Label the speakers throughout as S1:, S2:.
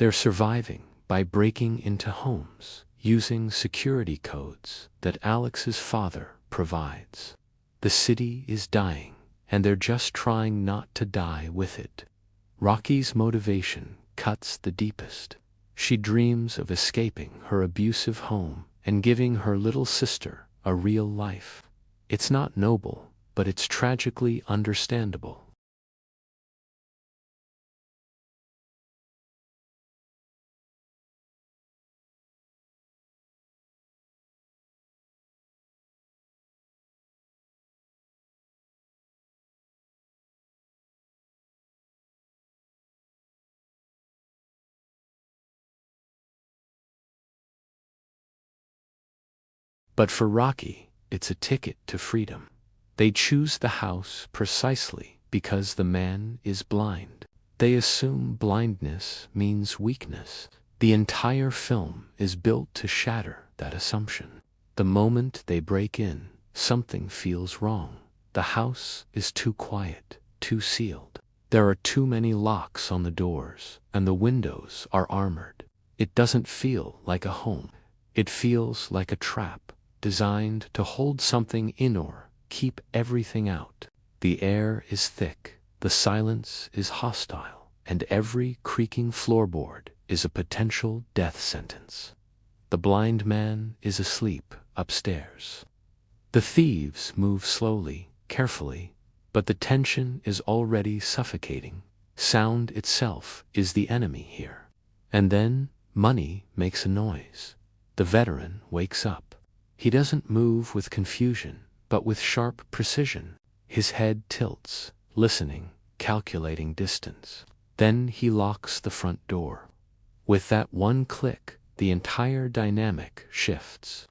S1: They're surviving by breaking into homes, using security codes that Alex's father provides. The city is dying, and they're just trying not to die with it. Rocky's motivation cuts the deepest. She dreams of escaping her abusive home and giving her little sister a real life. It's not noble, but it's tragically understandable. But for Rocky, it's a ticket to freedom. They choose the house precisely because the man is blind. They assume blindness means weakness. The entire film is built to shatter that assumption. The moment they break in, something feels wrong. The house is too quiet, too sealed. There are too many locks on the doors, and the windows are armored. It doesn't feel like a home. It feels like a trap, designed to hold something in or keep everything out. The air is thick, the silence is hostile, and every creaking floorboard is a potential death sentence. The blind man is asleep upstairs. The thieves move slowly, carefully, but the tension is already suffocating. Sound itself is the enemy here. And then money makes a noise. The veteran wakes up. He doesn't move with confusion, but with sharp precision. His head tilts, listening, calculating distance. Then he locks the front door. With that one click, the entire dynamic shifts.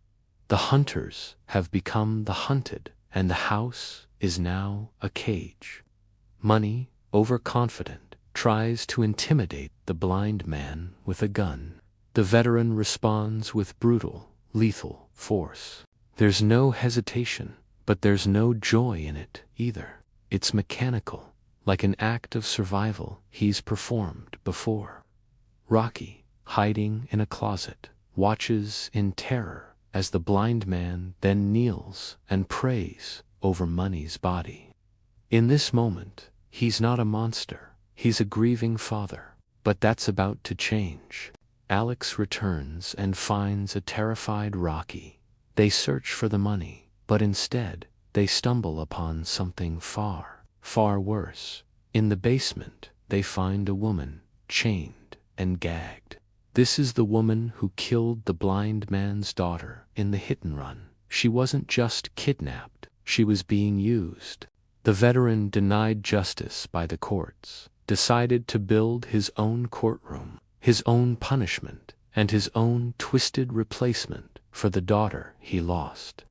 S1: The hunters have become the hunted, and the house is now a cage. Money, overconfident, tries to intimidate the blind man with a gun. The veteran responds with brutal, lethal force. There's no hesitation, but there's no joy in it either. It's mechanical, like an act of survival he's performed before. Rocky, hiding in a closet, watches in terror as the blind man then kneels and prays over Money's body. In this moment, he's not a monster, he's a grieving father. But that's about to change. Alex returns and finds a terrified Rocky. They search for the money, but instead, they stumble upon something far, far worse. In the basement, they find a woman, chained and gagged. This is the woman who killed the blind man's daughter in the hit-and-run. She wasn't just kidnapped, she was being used. The veteran, denied justice by the courts, decided to build his own courtroom, his own punishment, and his own twisted replacement for the daughter he lost.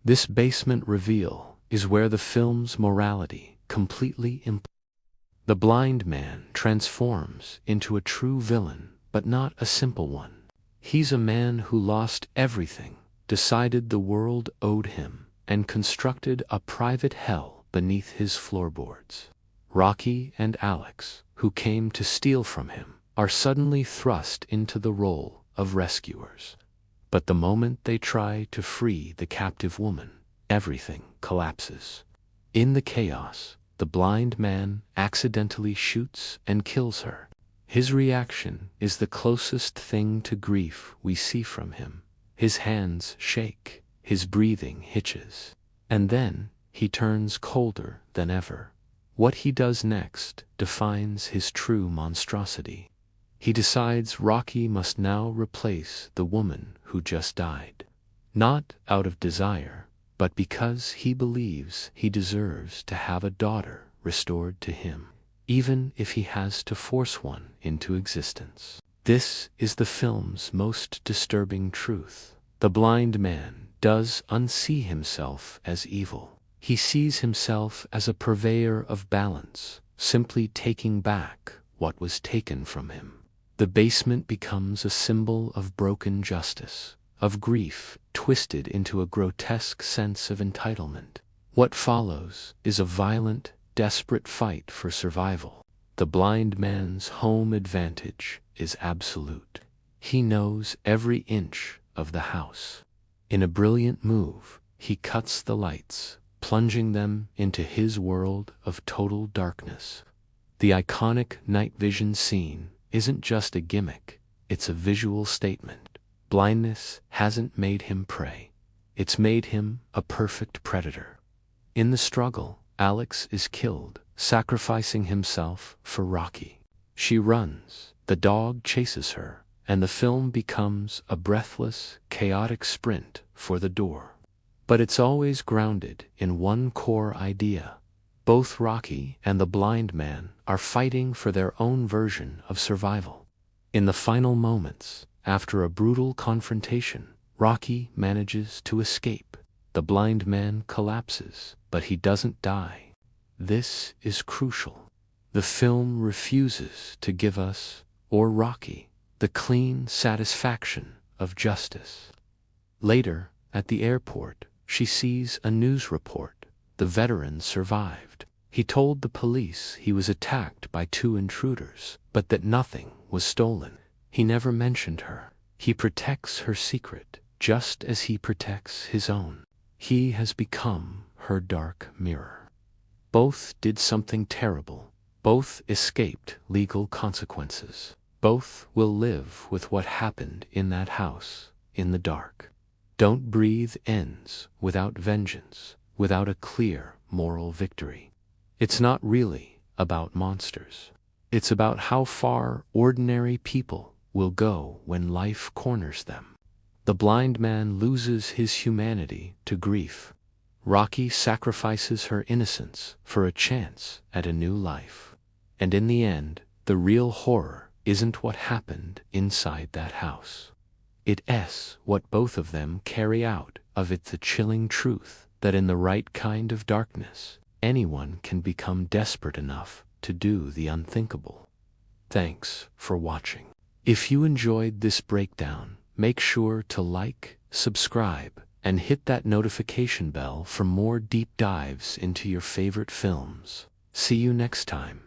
S1: This basement reveal is where the film's morality completely The blind man transforms into a true villain, but not a simple one. He's a man who lost everything, decided the world owed him, and constructed a private hell beneath his floorboards. Rocky and Alex, who came to steal from him, are suddenly thrust into the role of rescuers. But the moment they try to free the captive woman, everything collapses. In the chaos, the blind man accidentally shoots and kills her. His reaction is the closest thing to grief we see from him. His hands shake, his breathing hitches, and then he turns colder than ever. What he does next defines his true monstrosity. He decides Rocky must now replace the woman who just died. Not out of desire, but because he believes he deserves to have a daughter restored to him, even if he has to force one into existence. This is the film's most disturbing truth. The blind man does unsee himself as evil. He sees himself as a purveyor of balance, simply taking back what was taken from him. The basement becomes a symbol of broken justice, of grief twisted into a grotesque sense of entitlement. What follows is a violent, desperate fight for survival. The blind man's home advantage is absolute. He knows every inch of the house. In a brilliant move, he cuts the lights, plunging them into his world of total darkness. The iconic night vision scene isn't just a gimmick, it's a visual statement. Blindness hasn't made him prey. It's made him a perfect predator. In the struggle, Alex is killed, sacrificing himself for Rocky. She runs, the dog chases her, and the film becomes a breathless, chaotic sprint for the door. But it's always grounded in one core idea. Both Rocky and the blind man are fighting for their own version of survival. In the final moments, after a brutal confrontation, Rocky manages to escape. The blind man collapses, but he doesn't die. This is crucial. The film refuses to give us, or Rocky, the clean satisfaction of justice. Later, at the airport, she sees a news report. The veteran survived. He told the police he was attacked by 2 intruders, but that nothing was stolen. He never mentioned her. He protects her secret, just as he protects his own. He has become her dark mirror. Both did something terrible. Both escaped legal consequences. Both will live with what happened in that house, in the dark. Don't Breathe ends without vengeance, without a clear moral victory. It's not really about monsters. It's about how far ordinary people will go when life corners them. The blind man loses his humanity to grief. Rocky sacrifices her innocence for a chance at a new life. And in the end, the real horror isn't what happened inside that house. It's what both of them carry out of it, the chilling truth that in the right kind of darkness, anyone can become desperate enough to do the unthinkable. Thanks for watching. If you enjoyed this breakdown, make sure to like, subscribe, and hit that notification bell for more deep dives into your favorite films. See you next time.